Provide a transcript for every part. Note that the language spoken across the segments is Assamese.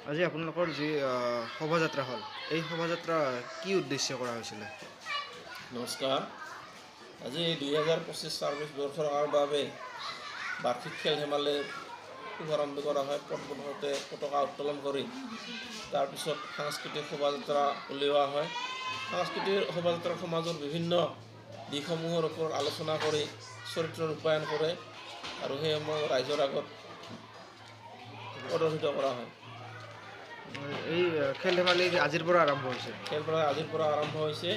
আজি আপোনালোকৰ যি শোভাযাত্ৰা হ'ল, এই শোভাযাত্ৰা কি উদ্দেশ্য কৰা হৈছিলে? নমস্কাৰ। আজি 2025-26 বৰ্ষৰ বাবে বাৰ্ষিক খেল ধেমালিৰ শুভাৰম্ভ কৰা হয়। পথতে পতাকা উত্তোলন কৰি তাৰপিছত সাংস্কৃতিক শোভাযাত্ৰা উলিওৱা হয়। সাংস্কৃতিক শোভাযাত্ৰা সমাজৰ বিভিন্ন দিশসমূহৰ ওপৰত আলোচনা কৰি চৰিত্ৰ ৰূপায়ণ কৰে আৰু সেইসমূহ ৰাইজৰ আগত প্ৰদৰ্শিত কৰা হয়। এই খেল ধেমালি আজিৰ পৰা আৰম্ভ হৈছে। আজিৰ পৰা আৰম্ভ হৈছে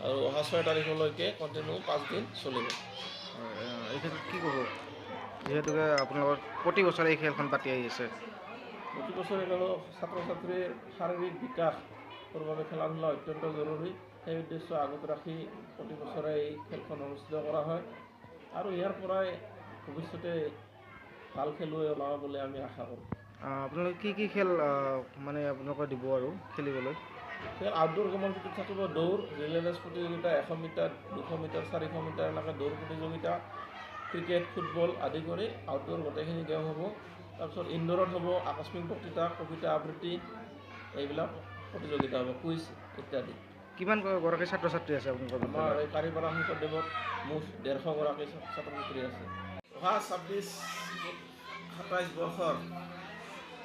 আৰু অহা 6 তাৰিখলৈকে কণ্টিনিউ 5 দিন চলিব। এই ক্ষেত্ৰত কি ক'ব, যিহেতুকে আপোনালোকৰ প্ৰতি বছৰে এই খেলখন পাতি আহি আছে? প্ৰতি বছৰে ছাত্ৰ ছাত্ৰীৰ শাৰীৰিক বিকাশৰ বাবে খেলা ধূলা অত্যন্ত জৰুৰী। সেই উদ্দেশ্য আগত ৰাখি প্ৰতি বছৰে এই খেলখন অনুষ্ঠিত কৰা হয় আৰু ইয়াৰ পৰাই ভৱিষ্যতে ভাল খেলুৱৈ ওলাব বুলি আমি আশা কৰোঁ। আপোনালোকে কি কি খেল মানে আপোনালোকে দিব আৰু খেলিবলৈ? খেল আউটডোৰ গেমৰ ভিতৰত থাকিব দৌৰ, ৰিলে ৰেচ প্ৰতিযোগিতা, 100 মিটাৰ, 200 মিটাৰ, 400 মিটাৰ এনেকৈ দৌৰ প্ৰতিযোগিতা, ক্ৰিকেট, ফুটবল আদি কৰি আউটডোৰ গোটেইখিনি গেম হ'ব। তাৰপিছত ইনডোৰত হ'ব আকস্মিক বক্তৃতা, কবিতা আবৃত্তি, এইবিলাক প্ৰতিযোগিতা হ'ব, কুইজ ইত্যাদি। কিমান গৰাকী ছাত্ৰ ছাত্ৰী আছে আপোনালোকৰ? আমাৰ এই কাৰিপাৰা শংকৰদেৱত মুঠ 150 গৰাকী ছাত্ৰ ছাত্ৰী আছে। অহা 26-27 বৰ্ষৰ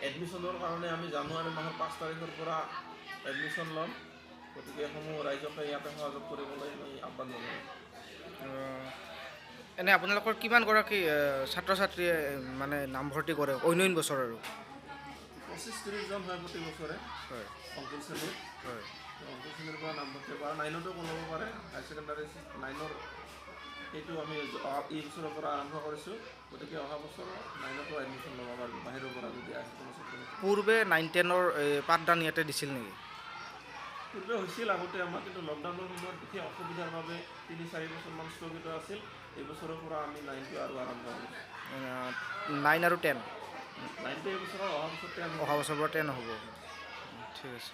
এডমিশ্যনৰ কাৰণে আমি জানুৱাৰী মাহৰ 5 তাৰিখৰ পৰা এডমিশ্যন ল'ম। গতিকে সমূহ ৰাইজকে ইয়াতে সহযোগ কৰিবলৈ আমি আহ্বান জনাওঁ। এনে আপোনালোকৰ কিমান গৰাকী ছাত্ৰ ছাত্ৰীয়ে মানে নামভৰ্তি কৰে অন্যান্য বছৰ? আৰু 25-30 জন হয় প্ৰতি বছৰে। হয়, অংকুৰ শ্ৰেণীৰ। হয়, অংকুৰ শ্ৰেণীৰ পৰা নামভৰ্তি কৰা, 9তো ওলাব পাৰে। হাই ছেকেণ্ডাৰী 9ৰ এইটো আমি এই বছৰৰ পৰা আৰম্ভ কৰিছোঁ। গতিকে অহা বছৰ 9তো এডমিশ্যন ল'ব পাৰিব বাহিৰৰ পৰা যদি আহে কোনো ছাত্ৰ। পূৰ্বে 9-10ৰ পাঠদান ইয়াতে দিছিল নেকি? পূৰ্বে হৈছিল আগতে আমাৰ, কিন্তু লকডাউনৰ সময়ত বিশেষ অসুবিধাৰ বাবে 3-4 বছৰমান স্থগিত আছিল। এই বছৰৰ পৰা আমি 9টো আৰু আৰম্ভ কৰিছোঁ। 9 আৰু 10? 9টো এই বছৰৰ, অহা বছৰ 10 অহা বছৰৰ পৰা 10 হ'ব। ঠিক আছে।